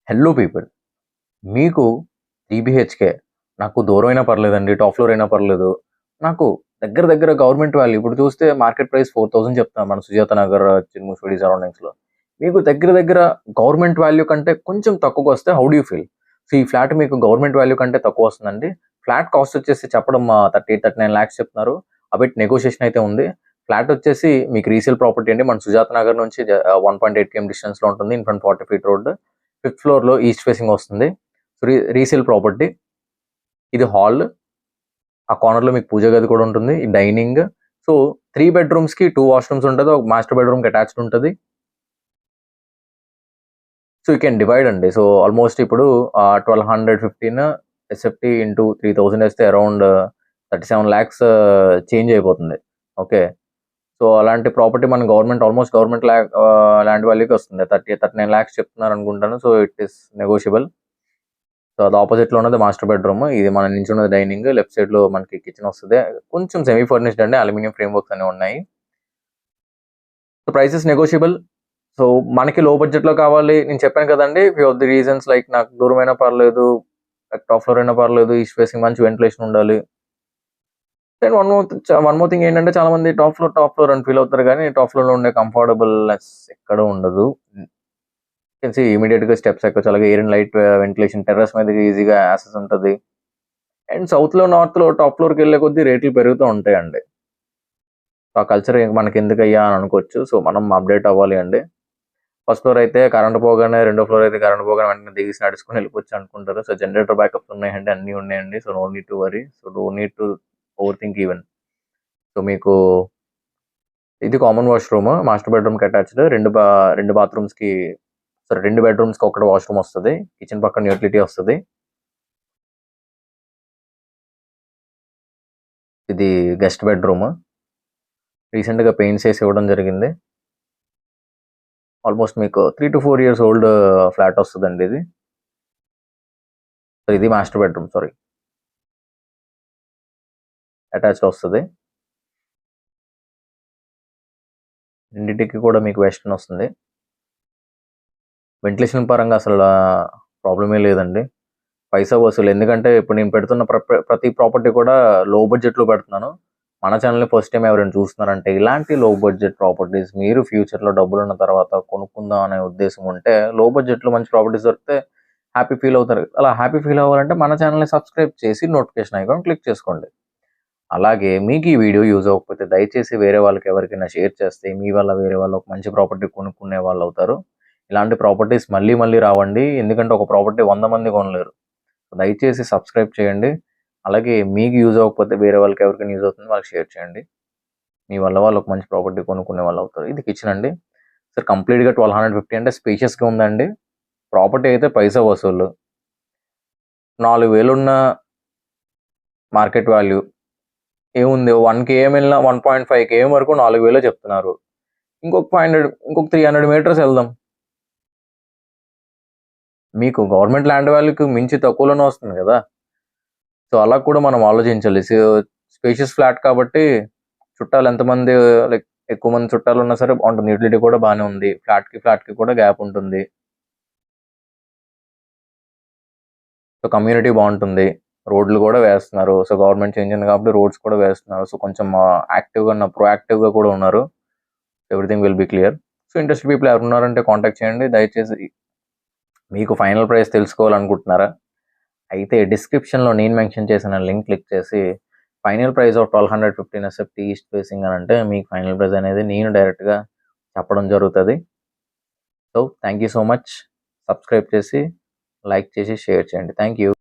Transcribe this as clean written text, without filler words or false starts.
Hello people, మీకు 3 BHK నాకు దూరం అయినా పర్లేదండి, టాప్ ఫ్లోర్ అయినా పర్లేదు. నాకు దగ్గర దగ్గర గవర్నమెంట్ వాల్యూ ఇప్పుడు చూస్తే మార్కెట్ ప్రైస్ 4000 చెప్తాను మన సుజాత నగర్, చిన్ముషుడి సరౌండింగ్స్లో. మీకు దగ్గర దగ్గర గవర్నమెంట్ వాల్యూ కంటే కొంచెం తక్కువకి వస్తే how do you feel? So ఈ ఫ్లాట్ మీకు గవర్నమెంట్ వాల్యూ కంటే తక్కువ వస్తుందండి. ఫ్లాట్ కాస్ట్ వచ్చేసి చెప్పడం 39 lakhs చెప్తున్నారు. అబిట్ నెగోషియేషన్ అయితే ఉంది. ఫ్లాట్ వచ్చేసి మీకు రీసేల్ ప్రాపర్టీ అండి. మన సుజాత నగర్ నుంచి 1.8 km డిస్టెన్స్లో ఉంటుంది. In front 40 feet road, 5th ఫ్లోర్లో ఈస్ట్ ఫేసింగ్ వస్తుంది. Resale property. ఇది హాల్, ఆ కార్నర్లో మీకు పూజ గది కూడా ఉంటుంది, డైనింగ్. సో 3 bedrooms కి 2 washrooms ఉంటుంది, ఒక మాస్టర్ బెడ్రూమ్కి అటాచ్డ్ ఉంటుంది. సో యూ కెన్ డివైడ్ అండి. సో ఆల్మోస్ట్ ఇప్పుడు 1215 SFT ఇంటూ 3000 వేస్తే అరౌండ్ 37 lakhs చేంజ్ అయిపోతుంది. ఓకే, సో అలాంటి ప్రాపర్టీ మన గవర్నమెంట్ ల్యాండ్ వాల్యూకి వస్తుంది. 39 lakhs చెప్తున్నారు అనుకుంటాను. So it is negotiable. So అది ఆపోజిట్లో ఉన్నది మాస్టర్ బెడ్రూమ్, ఇది మన నుంచి ఉన్నది డైనింగ్. లెఫ్ట్ సైడ్లో మనకి కిచెన్ వస్తుంది. కొంచెం సెమీ ఫర్నిష్డ్ అండి, అల్యూమినియం ఫ్రేమ్ వర్క్స్ అన్నీ ఉన్నాయి. So prices negotiable. సో మనకి లో బడ్జెట్లో కావాలి, నేను చెప్పాను కదండి, few of the reasons like నాకు దూరమైనా పర్లేదు, టాప్ ఫ్లోర్ అయినా పర్లేదు, ఈస్ట్ ఫేసింగ్ మంచి వెంటిలేషన్ ఉండాలి. అండ్ వన్ మోర్ థింగ్ ఏంటంటే, చాలా మంది టాప్ ఫ్లోర్ అని ఫీల్ అవుతారు, కానీ టాప్ ఫ్లోర్లో ఉండే కంఫర్టబుల్నెస్ ఎక్కడ ఉండదు. ఇమీడియట్ గా స్టెప్స్ ఎక్కచ్చు, అలాగే air and light ventilation, terrace మీద ఈజీగా యాక్సెస్ ఉంటుంది. అండ్ సౌత్ లో నార్త్ లో టాప్ ఫ్లోర్కి వెళ్ళే కొద్దీ రేట్లు పెరుగుతూ ఉంటాయండి. ఆ కల్చర్ మనకి ఎందుకు అయ్యా అని అనుకోవచ్చు. సో మనం అప్డేట్ అవ్వాలి అండి. ఫస్ట్ ఫ్లోర్ అయితే కరెంట్ పోగానే, రెండో ఫ్లోర్ అయితే కరెంట్ పోగానే వెంటనే దిగేసి నడుచుకుని వెళ్ళిపోవచ్చు అనుకుంటారు. సో జనరేటర్ బ్యాకప్స్ ఉన్నాయండి, అన్నీ ఉన్నాయండి. So no need to worry, so do need to overthink even. So మీకు ఇది కామన్ వాష్రూమ్, మాస్టర్ బెడ్రూమ్కి అటాచ్డ్. రెండు బాత్రూమ్స్కి, సరే 2 bedrooms-కి ఒకటి వాష్రూమ్ వస్తుంది. కిచెన్ పక్కన యూటిలిటీ వస్తుంది. ఇది గెస్ట్ బెడ్రూమ్, రీసెంట్గా పెయింట్స్ వేసి ఇవ్వడం జరిగింది. ఆల్మోస్ట్ మీకు 3 to 4 years ఓల్డ్ ఫ్లాట్ వస్తుందండి ఇది. సో ఇది మాస్టర్ బెడ్రూమ్, సారీ, అటాచ్డ్ వస్తుంది. రెండింటికి కూడా మీకు వెస్టర్న్ వస్తుంది. వెంటిలేషన్ పరంగా అసలు ప్రాబ్లమే లేదండి. పైసా వసూలు, ఎందుకంటే ఇప్పుడు నేను పెడుతున్న ప్రతి ప్రాపర్టీ కూడా లో బడ్జెట్లో పెడుతున్నాను. మన ఛానల్ని ఫస్ట్ టైం ఎవరైనా చూస్తున్నారంటే, ఇలాంటి లో బడ్జెట్ ప్రాపర్టీస్ మీరు ఫ్యూచర్లో డబ్బులు ఉన్న తర్వాత కొనుక్కుందాం అనే ఉద్దేశం ఉంటే, లో బడ్జెట్లో మంచి ప్రాపర్టీస్ దొరికితే హ్యాపీ ఫీల్ అవుతారు. అలా హ్యాపీ ఫీల్ అవ్వాలంటే మన ఛానల్ని సబ్స్క్రైబ్ చేసి నోటిఫికేషన్ ఐకాన్ క్లిక్ చేసుకోండి. అలాగే మీకు ఈ వీడియో యూజ్ అవ్వకపోతే దయచేసి వేరే వాళ్ళకి ఎవరికైనా షేర్ చేస్తే మీ వల్ల వేరే వాళ్ళు ఒక మంచి ప్రాపర్టీ కొనుక్కునే వాళ్ళు అవుతారు. ఇలాంటి ప్రాపర్టీస్ మళ్ళీ మళ్ళీ రావండి, ఎందుకంటే ఒక ప్రాపర్టీ 100 మంది కొనలేరు. దయచేసి సబ్స్క్రైబ్ చేయండి. అలాగే మీకు యూజ్ అవ్వకపోతే వేరే వాళ్ళకి ఎవరికైనా యూజ్ అవుతుంది వాళ్ళకి షేర్ చేయండి. మీ వల్ల వాళ్ళు ఒక మంచి ప్రాపర్టీ కొనుక్కునే వాళ్ళు అవుతారు. ఇది కిచెన్ అండి. సార్ కంప్లీట్గా 1250 అంటే స్పేషియస్గా ఉందండి. ప్రాపర్టీ అయితే పైసా వసూలు. 4000 ఉన్న మార్కెట్ వాల్యూ ఏముంది, 1 km వెళ్ళినా 1.5 km వరకు 4000 చెప్తున్నారు. ఇంకొక 300 meters వెళ్దాం, మీకు గవర్నమెంట్ ల్యాండ్ వాల్యూకి మించి తక్కువలోనే వస్తుంది కదా. సో అలా కూడా మనం ఆలోచించాలి. స్పేషియస్ ఫ్లాట్ కాబట్టి చుట్టాలు ఎంతమంది, లైక్ ఎక్కువ మంది చుట్టాలు ఉన్నా సరే బాగుంటుంది. యూటిలిటీ కూడా బాగానే ఉంది, ఫ్లాట్కి కూడా గ్యాప్ ఉంటుంది. సో కమ్యూనిటీ బాగుంటుంది, రోడ్లు కూడా వేస్తున్నారు. సో గవర్నమెంట్ చేంజ్ అయింది కాబట్టి రోడ్స్ కూడా వేస్తున్నారు. సో కొంచెం ప్రొయాక్టివ్గా కూడా ఉన్నారు. Everything will be clear. So interested people ఎవరు ఉన్నారంటే కాంటాక్ట్ చేయండి. దయచేసి మీకు ఫైనల్ ప్రైస్ తెలుసుకోవాలనుకుంటున్నారా అయితే డిస్క్రిప్షన్లో నేను మెన్షన్ చేసిన లింక్ క్లిక్ చేసి final price of 1215 SFT east facing అని అంటే మీకు ఫైనల్ ప్రైస్ అనేది నేను డైరెక్ట్గా చెప్పడం జరుగుతుంది. So thank you so much. Subscribe చేసి, లైక్ చేసి, షేర్ చేయండి. Thank you.